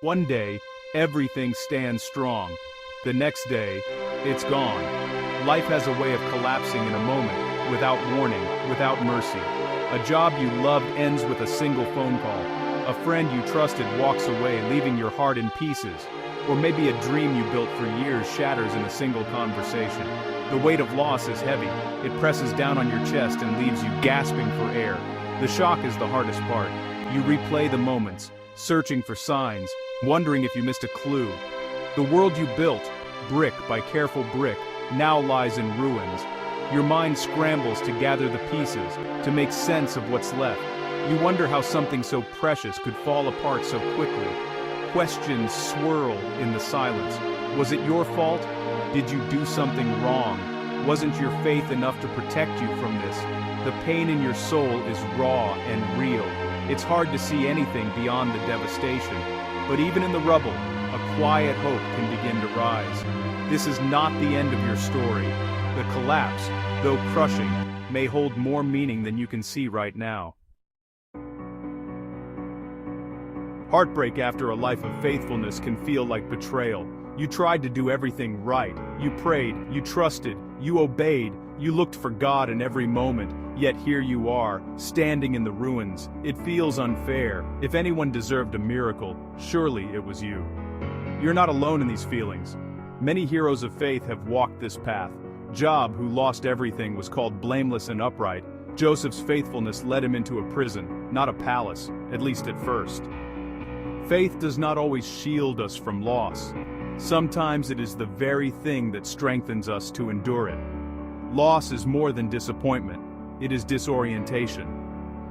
One day, everything stands strong. The next day, it's gone. Life has a way of collapsing in a moment, without warning, without mercy. A job you loved ends with a single phone call. A friend you trusted walks away, leaving your heart in pieces. Or maybe a dream you built for years shatters in a single conversation. The weight of loss is heavy. It presses down on your chest and leaves you gasping for air. The shock is the hardest part. You replay the moments, searching for signs, wondering if you missed a clue. The world you built, brick by careful brick, now lies in ruins. Your mind scrambles to gather the pieces, to make sense of what's left. You wonder how something so precious could fall apart so quickly. Questions swirl in the silence. Was it your fault? Did you do something wrong? Wasn't your faith enough to protect you from this? The pain in your soul is raw and real. It's hard to see anything beyond the devastation. But even in the rubble, a quiet hope can begin to rise. This is not the end of your story. The collapse, though crushing, may hold more meaning than you can see right now. Heartbreak after a life of faithfulness can feel like betrayal. You tried to do everything right. You prayed, you trusted, you obeyed, you looked for God in every moment, yet here you are, standing in the ruins. It feels unfair. If anyone deserved a miracle, surely it was you. You're not alone in these feelings. Many heroes of faith have walked this path. Job, who lost everything, was called blameless and upright. Joseph's faithfulness led him into a prison, not a palace, at least at first. Faith does not always shield us from loss. Sometimes it is the very thing that strengthens us to endure it. Loss is more than disappointment. It is disorientation.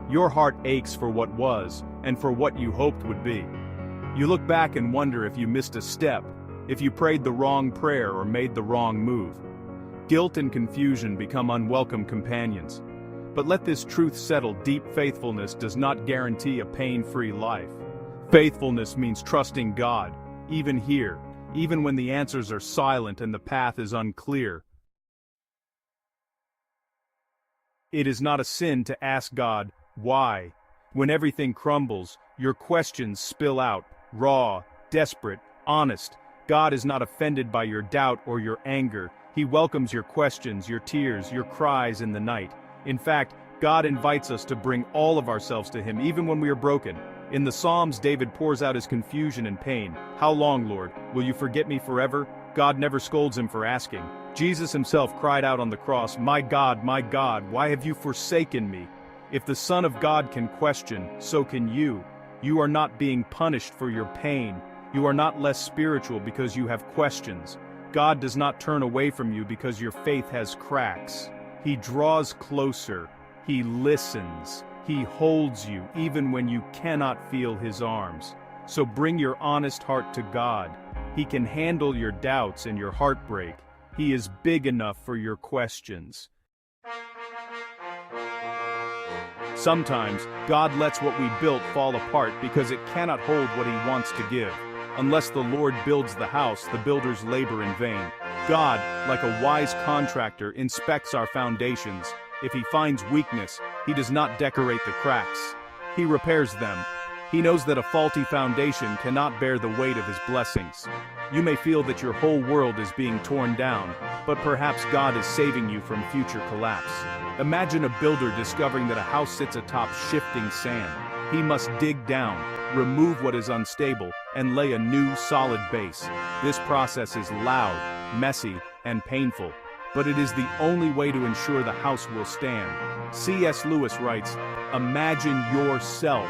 Your heart aches for what was, and for what you hoped would be. You look back and wonder if you missed a step, if you prayed the wrong prayer or made the wrong move. Guilt and confusion become unwelcome companions. But let this truth settle: deep faithfulness does not guarantee a pain-free life. Faithfulness means trusting God, even here, even when the answers are silent and the path is unclear. It is not a sin to ask God, why? When everything crumbles, your questions spill out, raw, desperate, honest. God is not offended by your doubt or your anger. He welcomes your questions, your tears, your cries in the night. In fact, God invites us to bring all of ourselves to Him, even when we are broken. In the Psalms, David pours out his confusion and pain. How long, Lord? Will you forget me forever? God never scolds him for asking. Jesus himself cried out on the cross, my God, why have you forsaken me? If the Son of God can question, so can you. You are not being punished for your pain. You are not less spiritual because you have questions. God does not turn away from you because your faith has cracks. He draws closer. He listens. He holds you even when you cannot feel His arms. So bring your honest heart to God. He can handle your doubts and your heartbreak. He is big enough for your questions. Sometimes, God lets what we built fall apart because it cannot hold what He wants to give. Unless the Lord builds the house, the builders labor in vain. God, like a wise contractor, inspects our foundations. If He finds weakness, He does not decorate the cracks. He repairs them. He knows that a faulty foundation cannot bear the weight of His blessings. You may feel that your whole world is being torn down, but perhaps God is saving you from future collapse. Imagine a builder discovering that a house sits atop shifting sand. He must dig down, remove what is unstable, and lay a new, solid base. This process is loud, messy, and painful, but it is the only way to ensure the house will stand. C.S. Lewis writes, imagine yourself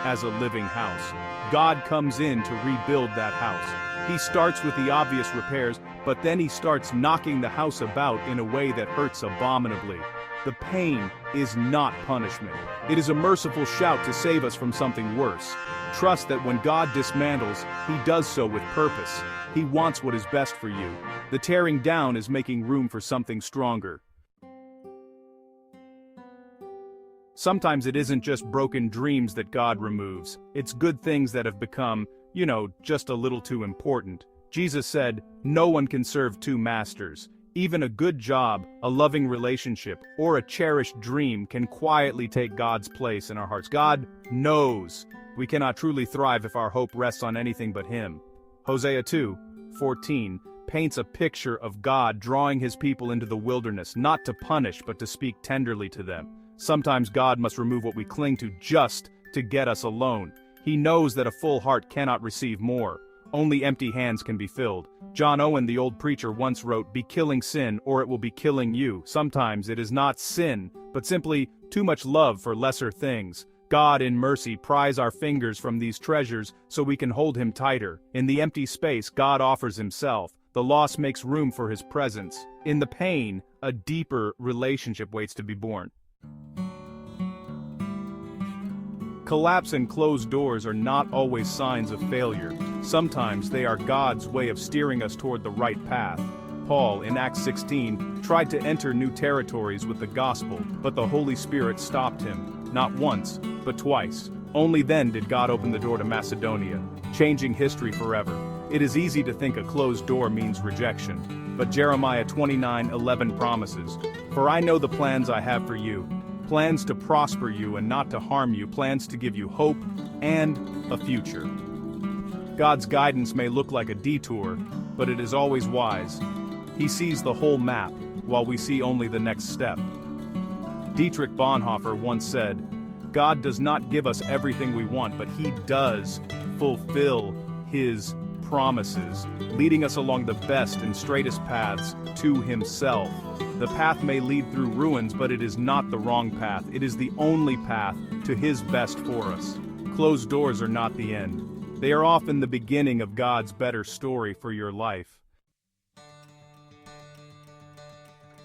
as a living house. God comes in to rebuild that house. He starts with the obvious repairs, but then He starts knocking the house about in a way that hurts abominably. The pain is not punishment. It is a merciful shout to save us from something worse. Trust that when God dismantles, He does so with purpose. He wants what is best for you. The tearing down is making room for something stronger. Sometimes it isn't just broken dreams that God removes. It's good things that have become, just a little too important. Jesus said, no one can serve two masters. Even a good job, a loving relationship, or a cherished dream can quietly take God's place in our hearts. God knows we cannot truly thrive if our hope rests on anything but Him. Hosea 2:14 paints a picture of God drawing His people into the wilderness, not to punish but to speak tenderly to them. Sometimes God must remove what we cling to just to get us alone. He knows that a full heart cannot receive more. Only empty hands can be filled. John Owen, the old preacher, once wrote, "Be killing sin, or it will be killing you." Sometimes it is not sin, but simply too much love for lesser things. God, in mercy, pries our fingers from these treasures so we can hold Him tighter. In the empty space, God offers Himself. The loss makes room for His presence. In the pain, a deeper relationship waits to be born. Collapse and closed doors are not always signs of failure. Sometimes they are God's way of steering us toward the right path. Paul, in Acts 16, tried to enter new territories with the gospel, but the Holy Spirit stopped him, not once, but twice. Only then did God open the door to Macedonia, changing history forever. It is easy to think a closed door means rejection, but Jeremiah 29:11 promises, "For I know the plans I have for you, plans to prosper you and not to harm you, plans to give you hope and a future." God's guidance may look like a detour, but it is always wise. He sees the whole map, while we see only the next step. Dietrich Bonhoeffer once said, "God does not give us everything we want, but He does fulfill His promises, leading us along the best and straightest paths to Himself." The path may lead through ruins, but it is not the wrong path. It is the only path to His best for us. Closed doors are not the end. They are often the beginning of God's better story for your life.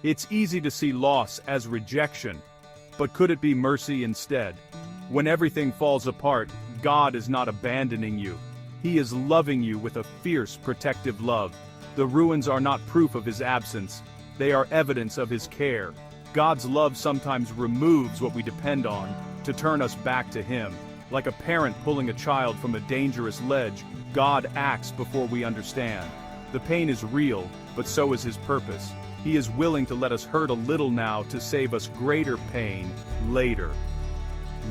It's easy to see loss as rejection, but could it be mercy instead? When everything falls apart, God is not abandoning you. He is loving you with a fierce, protective love. The ruins are not proof of His absence. They are evidence of His care. God's love sometimes removes what we depend on to turn us back to Him. Like a parent pulling a child from a dangerous ledge, God acts before we understand. The pain is real, but so is His purpose. He is willing to let us hurt a little now to save us greater pain later.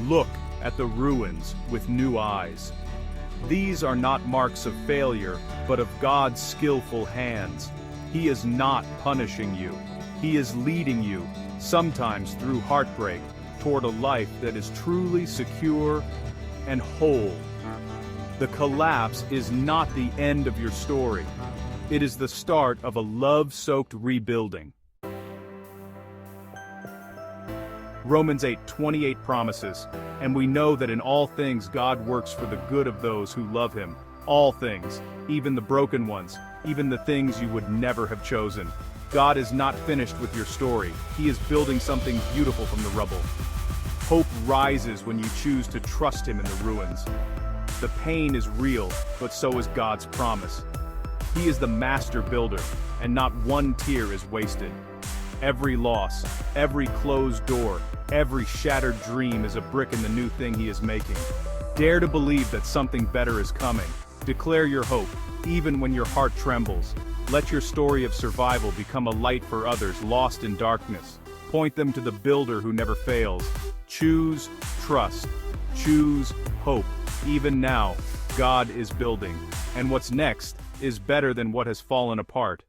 Look at the ruins with new eyes. These are not marks of failure, but of God's skillful hands. He is not punishing you. He is leading you, sometimes through heartbreak, toward a life that is truly secure and whole. The collapse is not the end of your story. It is the start of a love-soaked rebuilding. Romans 8:28 promises, "And we know that in all things God works for the good of those who love Him." All things, even the broken ones, even the things you would never have chosen. God is not finished with your story. He is building something beautiful from the rubble. Hope rises when you choose to trust Him in the ruins. The pain is real, but so is God's promise. He is the master builder, and not one tear is wasted. Every loss, every closed door, every shattered dream is a brick in the new thing He is making. Dare to believe that something better is coming. Declare your hope, even when your heart trembles. Let your story of survival become a light for others lost in darkness. Point them to the builder who never fails. Choose trust. Choose hope. Even now, God is building. And what's next is better than what has fallen apart.